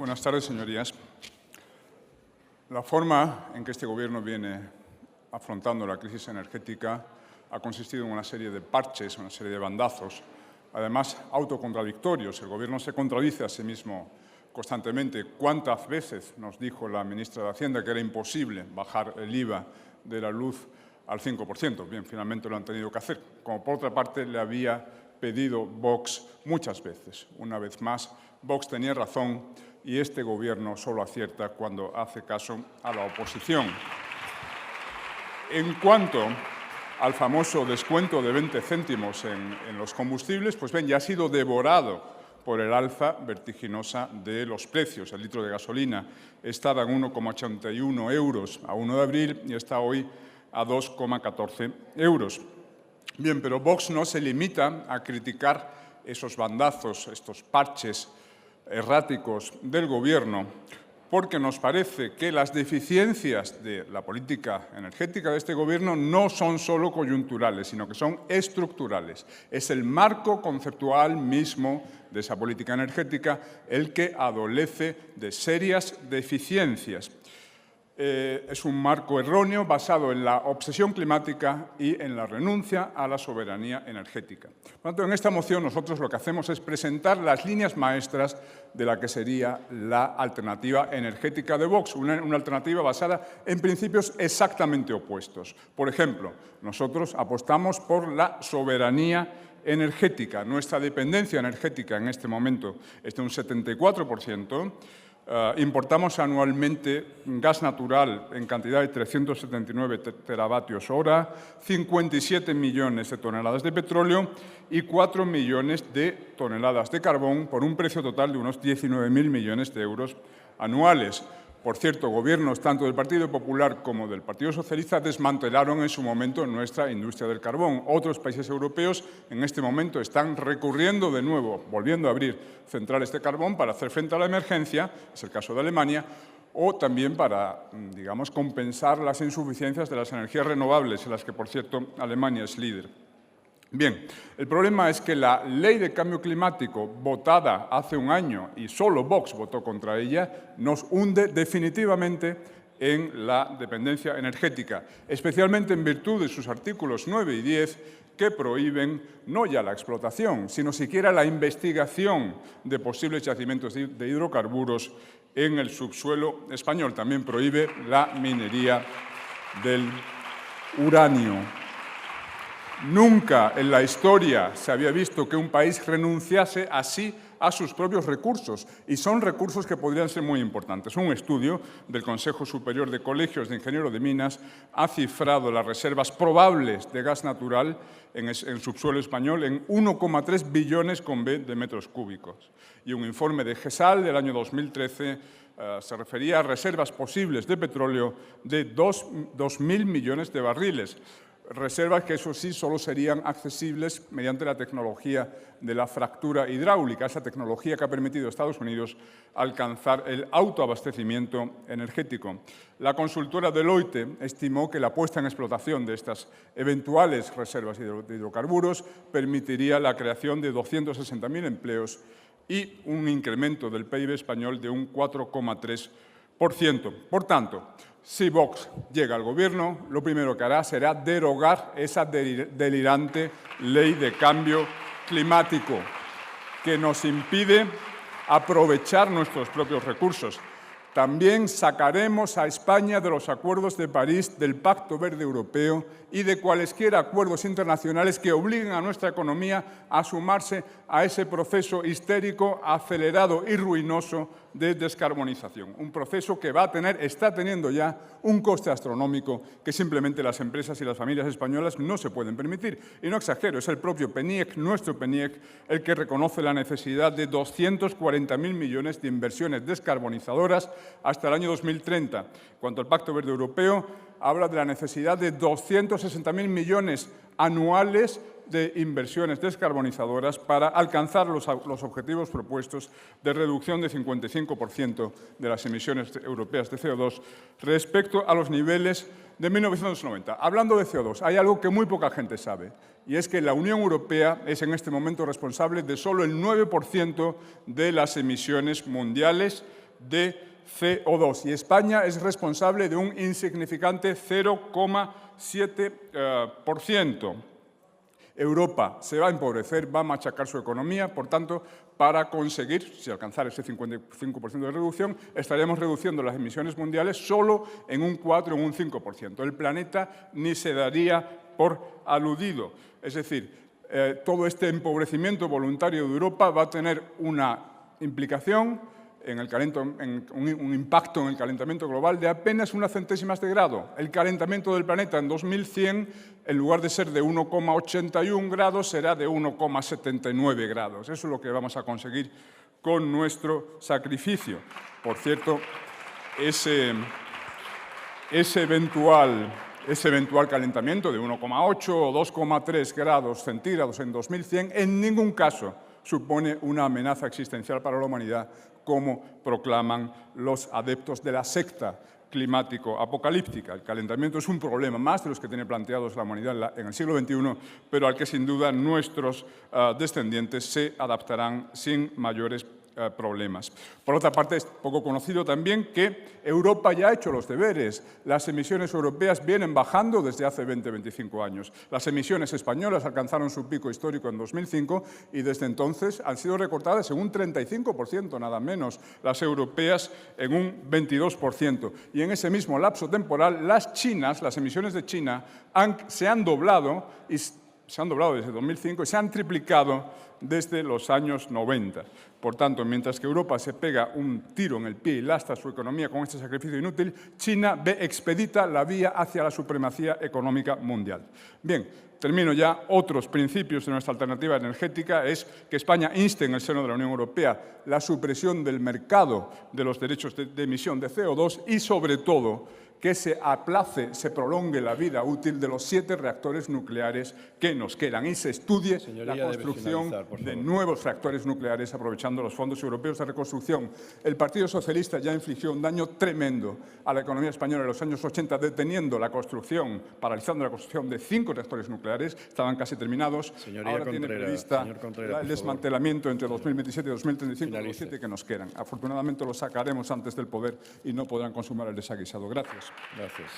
Buenas tardes, señorías. La forma en que este Gobierno viene afrontando la crisis energética ha consistido en una serie de parches, una serie de bandazos, además autocontradictorios. El Gobierno se contradice a sí mismo constantemente. ¿Cuántas veces nos dijo la ministra de Hacienda que era imposible bajar el IVA de la luz al 5%? Bien, finalmente lo han tenido que hacer. Como por otra parte le había pedido Vox muchas veces. Una vez más, Vox tenía razón y este Gobierno solo acierta cuando hace caso a la oposición. En cuanto al famoso descuento de 20 céntimos en los combustibles, pues bien, ya ha sido devorado por el alza vertiginosa de los precios. El litro de gasolina estaba en 1,81 euros a 1 de abril y está hoy a 2,14 euros. Bien, pero Vox no se limita a criticar esos bandazos, estos parches erráticos del Gobierno, porque nos parece que las deficiencias de la política energética de este Gobierno no son solo coyunturales, sino que son estructurales. Es el marco conceptual mismo de esa política energética el que adolece de serias deficiencias. Es un marco erróneo basado en la obsesión climática y en la renuncia a la soberanía energética. Por lo tanto, en esta moción nosotros lo que hacemos es presentar las líneas maestras de la que sería la alternativa energética de Vox, una alternativa basada en principios exactamente opuestos. Por ejemplo, nosotros apostamos por la soberanía energética. Nuestra dependencia energética en este momento es de un 74%. Importamos anualmente gas natural en cantidad de 379 teravatios hora, 57 millones de toneladas de petróleo y 4 millones de toneladas de carbón por un precio total de unos 19.000 millones de euros anuales. Por cierto, gobiernos tanto del Partido Popular como del Partido Socialista desmantelaron en su momento nuestra industria del carbón. Otros países europeos en este momento están recurriendo de nuevo, volviendo a abrir centrales de carbón para hacer frente a la emergencia, es el caso de Alemania, o también para, digamos, compensar las insuficiencias de las energías renovables, en las que, por cierto, Alemania es líder. Bien, el problema es que la Ley de Cambio Climático, votada hace un año y solo Vox votó contra ella, nos hunde definitivamente en la dependencia energética, especialmente en virtud de sus artículos 9 y 10, que prohíben no ya la explotación, sino siquiera la investigación de posibles yacimientos de hidrocarburos en el subsuelo español. También prohíbe la minería del uranio. Nunca en la historia se había visto que un país renunciase así a sus propios recursos, y son recursos que podrían ser muy importantes. Un estudio del Consejo Superior de Colegios de Ingenieros de Minas ha cifrado las reservas probables de gas natural en el subsuelo español en 1,3 billones con B de metros cúbicos. Y un informe de GESAL del año 2013 se refería a reservas posibles de petróleo de 2.000 millones de barriles. Reservas que, eso sí, solo serían accesibles mediante la tecnología de la fractura hidráulica, esa tecnología que ha permitido a Estados Unidos alcanzar el autoabastecimiento energético. La consultora Deloitte estimó que la puesta en explotación de estas eventuales reservas de hidrocarburos permitiría la creación de 260.000 empleos y un incremento del PIB español de un 4,3%. Por tanto, si Vox llega al Gobierno, lo primero que hará será derogar esa delirante Ley de Cambio Climático que nos impide aprovechar nuestros propios recursos. También sacaremos a España de los acuerdos de París, del Pacto Verde Europeo y de cualesquiera acuerdos internacionales que obliguen a nuestra economía a sumarse a ese proceso histérico, acelerado y ruinoso de descarbonización. Un proceso que está teniendo ya un coste astronómico que simplemente las empresas y las familias españolas no se pueden permitir. Y no exagero, es el propio PNIEC, nuestro PNIEC, el que reconoce la necesidad de 240.000 millones de inversiones descarbonizadoras hasta el año 2030. En cuanto al Pacto Verde Europeo, habla de la necesidad de 260.000 millones anuales de inversiones descarbonizadoras para alcanzar los objetivos propuestos de reducción de 55% de las emisiones europeas de CO2 respecto a los niveles de 1990. Hablando de CO2, hay algo que muy poca gente sabe, y es que la Unión Europea es en este momento responsable de solo el 9% de las emisiones mundiales de CO2 y España es responsable de un insignificante 0,7%. Europa se va a empobrecer, va a machacar su economía, por tanto, para conseguir, si alcanzar ese 55% de reducción, estaremos reduciendo las emisiones mundiales solo en un 4 o un 5%. El planeta ni se daría por aludido. Es decir, todo este empobrecimiento voluntario de Europa va a tener una implicación en un impacto en el calentamiento global de apenas unas centésimas de grado. El calentamiento del planeta en 2100, en lugar de ser de 1,81 grados, será de 1,79 grados. Eso es lo que vamos a conseguir con nuestro sacrificio. Por cierto, ese eventual calentamiento de 1,8 o 2,3 grados centígrados en 2100 en ningún caso supone una amenaza existencial para la humanidad, como proclaman los adeptos de la secta climático-apocalíptica. El calentamiento es un problema más de los que tiene planteados la humanidad en el siglo XXI, pero al que sin duda nuestros descendientes se adaptarán sin mayores problemas. Por otra parte, es poco conocido también que Europa ya ha hecho los deberes. Las emisiones europeas vienen bajando desde hace 20-25 años. Las emisiones españolas alcanzaron su pico histórico en 2005 y desde entonces han sido recortadas en un 35%, nada menos, las europeas en un 22%. Y en ese mismo lapso temporal, las emisiones de China se han doblado desde 2005 y se han triplicado desde los años 90. Por tanto, mientras que Europa se pega un tiro en el pie y lastra su economía con este sacrificio inútil, China ve expedita la vía hacia la supremacía económica mundial. Bien, termino ya. Otros principios de nuestra alternativa energética es que España inste en el seno de la Unión Europea la supresión del mercado de los derechos de emisión de CO2 y, sobre todo, que se aplace, se prolongue la vida útil de los 7 reactores nucleares que nos quedan y se estudie la construcción de nuevos reactores nucleares aprovechando los fondos europeos de reconstrucción. El Partido Socialista ya infligió un daño tremendo a la economía española en los años 80 deteniendo la construcción, paralizando la construcción de 5 reactores nucleares, estaban casi terminados. Ahora tiene prevista el desmantelamiento entre 2027 y 2035 de los 7 que nos quedan. Afortunadamente los sacaremos antes del poder y no podrán consumar el desaguisado. Gracias. Gracias.